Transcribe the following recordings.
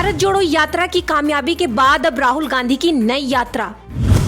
भारत जोड़ो यात्रा की कामयाबी के बाद अब राहुल गांधी की नई यात्रा।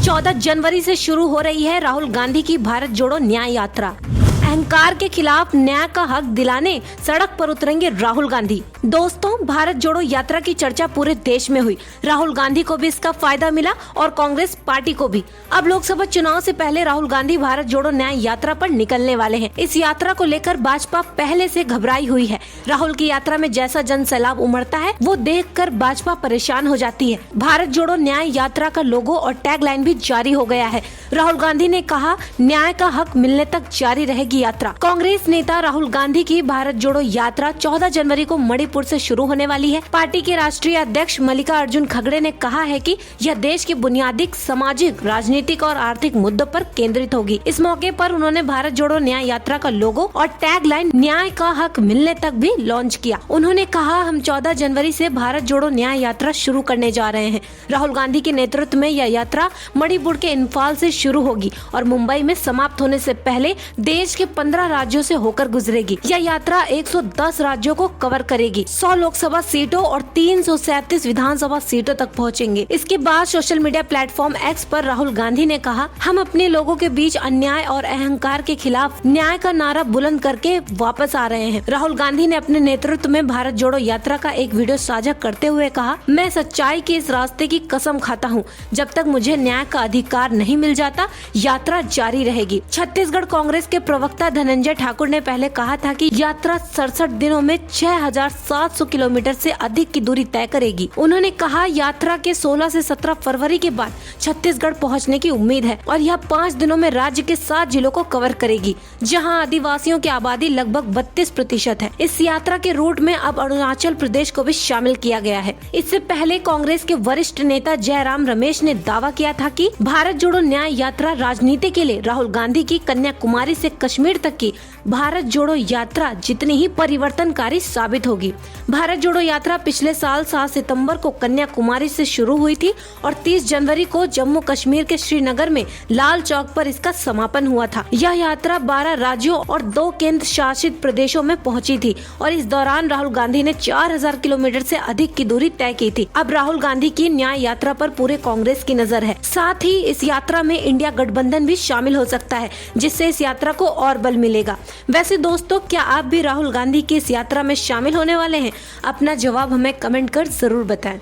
14 जनवरी से शुरू हो रही है राहुल गांधी की भारत जोड़ो न्याय यात्रा। अहंकार के खिलाफ न्याय का हक दिलाने सड़क पर उतरेंगे राहुल गांधी। दोस्तों, भारत जोड़ो यात्रा की चर्चा पूरे देश में हुई। राहुल गांधी को भी इसका फायदा मिला और कांग्रेस पार्टी को भी। अब लोकसभा चुनाव से पहले राहुल गांधी भारत जोड़ो न्याय यात्रा पर निकलने वाले हैं। इस यात्रा को लेकर भाजपा पहले से घबराई हुई है। राहुल की यात्रा में जैसा जन सैलाब उमड़ता है वो देखकर भाजपा परेशान हो जाती है। भारत जोड़ो न्याय यात्रा का लोगो और टैगलाइन भी जारी हो गया है। राहुल गांधी ने कहा, न्याय का हक मिलने तक जारी रहेगी यात्रा। कांग्रेस नेता राहुल गांधी की भारत जोड़ो यात्रा 14 जनवरी को मणिपुर से शुरू होने वाली है। पार्टी के राष्ट्रीय अध्यक्ष मल्लिकार्जुन खड़गे ने कहा है कि यह देश के बुनियादी सामाजिक, राजनीतिक और आर्थिक मुद्दों पर केंद्रित होगी। इस मौके पर उन्होंने भारत जोड़ो न्याय यात्रा का लोगो और टैगलाइन न्याय का हक मिलने तक भी लॉन्च किया। उन्होंने कहा, हम 14 जनवरी से भारत जोड़ो न्याय यात्रा शुरू करने जा रहे हैं। राहुल गांधी के नेतृत्व में यह यात्रा मणिपुर के इंफाल से शुरू होगी और मुंबई में समाप्त होने से पहले देश के 15 राज्यों से होकर गुजरेगी। यह यात्रा 110 राज्यों को कवर करेगी, 100 लोकसभा सीटों और 337 विधानसभा सीटों तक पहुंचेंगे। इसके बाद सोशल मीडिया प्लेटफॉर्म एक्स पर राहुल गांधी ने कहा, हम अपने लोगों के बीच अन्याय और अहंकार के खिलाफ न्याय का नारा बुलंद करके वापस आ रहे हैं। राहुल गांधी ने अपने नेतृत्व में भारत जोड़ो यात्रा का एक वीडियो साझा करते हुए कहा, मैं सच्चाई के इस रास्ते की कसम खाता हूँ। जब तक मुझे न्याय का अधिकार नहीं मिल जाता, यात्रा जारी रहेगी। छत्तीसगढ़ कांग्रेस के प्रवक्ता धनंजय ठाकुर ने पहले कहा था कि यात्रा 67 दिनों में 6700 किलोमीटर से अधिक की दूरी तय करेगी। उन्होंने कहा, यात्रा के 16 से 17 फरवरी के बाद छत्तीसगढ़ पहुंचने की उम्मीद है और यह 5 दिनों में राज्य के 7 जिलों को कवर करेगी, जहां आदिवासियों की आबादी लगभग 32% है। इस यात्रा के रूट में अब अरुणाचल प्रदेश को भी शामिल किया गया है। इससे पहले कांग्रेस के वरिष्ठ नेता जयराम रमेश ने दावा किया था कि भारत जोड़ो न्याय यात्रा राजनीति के लिए राहुल गांधी की कन्याकुमारी से कश्मीर तक की भारत जोड़ो यात्रा जितनी ही परिवर्तनकारी साबित होगी। भारत जोड़ो यात्रा पिछले साल 7 सितंबर को कन्याकुमारी से शुरू हुई थी और 30 जनवरी को जम्मू कश्मीर के श्रीनगर में लाल चौक पर इसका समापन हुआ था। यह यात्रा 12 राज्यों और 2 केंद्र शासित प्रदेशों में पहुंची थी और इस दौरान राहुल गांधी ने 4000 किलोमीटर से अधिक की दूरी तय की थी। अब राहुल गांधी की न्याय यात्रा पर पूरे कांग्रेस की नजर है। साथ ही इस यात्रा में इंडिया गठबंधन भी शामिल हो सकता है, जिससे इस यात्रा को और बल मिलेगा। वैसे दोस्तों, क्या आप भी राहुल गांधी की इस यात्रा में शामिल होने वाले हैं? अपना जवाब हमें कमेंट कर जरूर बताएं।